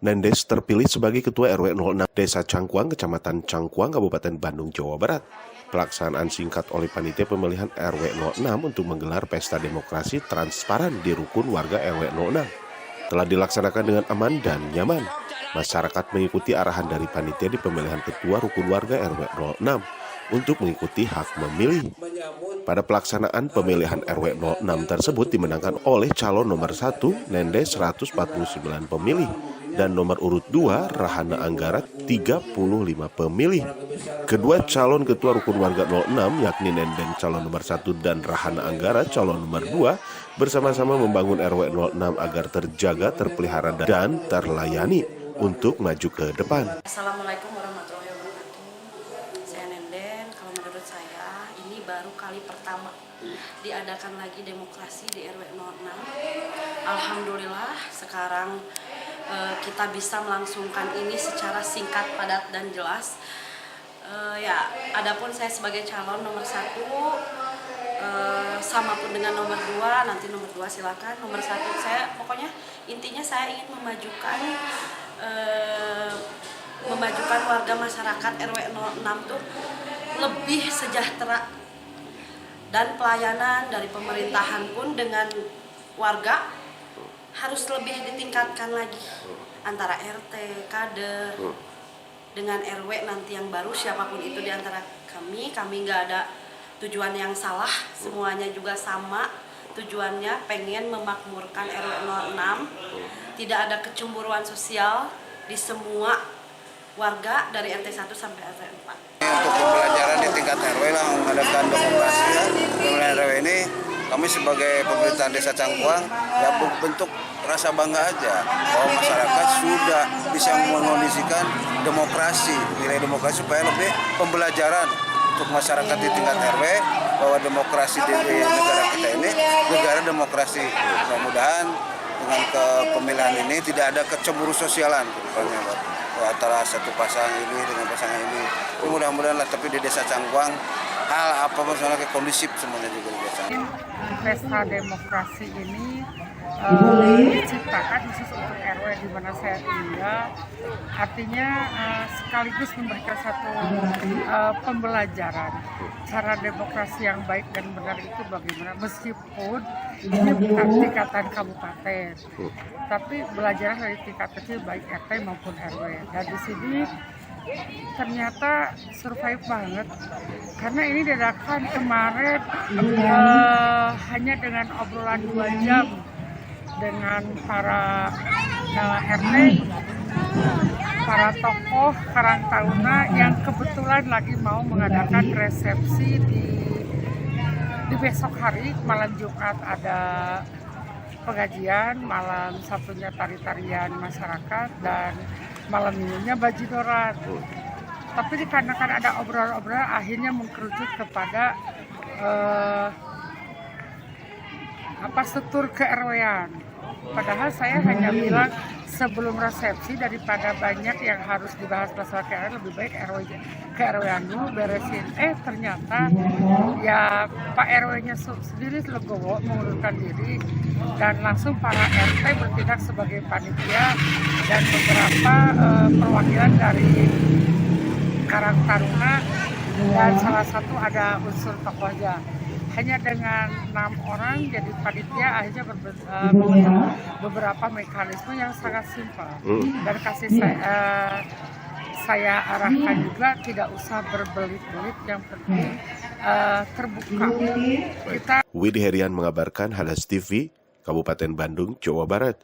Nendes terpilih sebagai Ketua RW 06 Desa Cangkuang, Kecamatan Cangkuang, Kabupaten Bandung, Jawa Barat. Pelaksanaan singkat oleh Panitia Pemilihan RW 06 untuk menggelar pesta demokrasi transparan di rukun warga RW 06. Telah dilaksanakan dengan aman dan nyaman. Masyarakat mengikuti arahan dari Panitia di pemilihan Ketua Rukun Warga RW 06 untuk mengikuti hak memilih. Pada pelaksanaan pemilihan RW 06 tersebut dimenangkan oleh calon nomor 1 Nendes 149 pemilih dan nomor urut 2 Rahana Anggara 35 pemilih. Kedua calon ketua rukun warga 06 yakni Nendeng calon nomor 1 dan Rahana Anggara calon nomor 2 bersama-sama membangun RW 06 agar terjaga, terpelihara dan terlayani untuk maju ke depan. Assalamualaikum warahmatullahi wabarakatuh. Saya Nenden. Kalau menurut saya ini baru kali pertama diadakan lagi demokrasi di RW 06. Alhamdulillah sekarang kita bisa melangsungkan ini secara singkat, padat dan jelas. Adapun saya sebagai calon nomor 1 sama pun dengan nomor 2, nanti nomor 2 silakan. Nomor 1 saya pokoknya intinya saya ingin memajukan warga masyarakat RW 06 tuh lebih sejahtera, dan pelayanan dari pemerintahan pun dengan warga harus lebih ditingkatkan lagi antara RT, kader dengan RW nanti yang baru siapapun itu di antara kami nggak ada tujuan yang salah, semuanya juga sama tujuannya, pengen memakmurkan RW 06. Tidak ada kecemburuan sosial di semua warga dari RT 1 sampai RT 4. Untuk pembelajaran di tingkat RW lah mengadakan demokrasi ya. Pemilihan RW ini kami sebagai pemerintahan Desa Cangkuang ya bentuk rasa bangga aja bahwa masyarakat sudah bisa mengondisikan demokrasi, nilai demokrasi supaya lebih pembelajaran untuk masyarakat di tingkat RW bahwa demokrasi di negara kita ini negara demokrasi. Mudah-mudahan dengan kepemilihan ini tidak ada kecemburu sosialan antara satu pasangan ini dengan pasangan ini. Mudah-mudahan lah, tapi di Desa Cangkuang hal apa masalah kondusif semuanya juga di desa. Pesta demokrasi ini diciptakan khusus untuk RW di mana saya tinggal, artinya sekaligus memberikan satu pembelajaran cara demokrasi yang baik dan benar itu bagaimana, meskipun ini bukan tingkatan kabupaten, tapi belajar dari tingkat kecil baik RT maupun RW. Dan di sini ternyata survive banget karena ini diadakan kemarin hanya dengan obrolan 2 jam dengan para RT, para tokoh Karang Taruna yang kebetulan lagi mau mengadakan resepsi di besok hari, malam Jumat ada pengajian, malam Sabtunya tari-tarian masyarakat, dan malam minggunya bajidoran. Tapi dikarenakan ada obrolan-obrolan akhirnya mengkerucut kepada struktur ke-RW-an. Padahal saya hanya bilang sebelum resepsi daripada banyak yang harus dibahas masalah ke-RW, lebih baik ke-RW-an dulu beresin. Ternyata ya Pak RW-nya sendiri legowo mengundurkan diri, dan langsung para RT bertindak sebagai panitia dan beberapa perwakilan dari Karang Taruna, dan salah satu ada unsur tokohnya. Hanya dengan 6 orang jadi panitia akhirnya membentuk beberapa mekanisme yang sangat simpel, dan saya arahkan juga tidak usah berbelit-belit, yang penting terbuka. Widi Herian mengabarkan, Hadas TV, Kabupaten Bandung, Jawa Barat.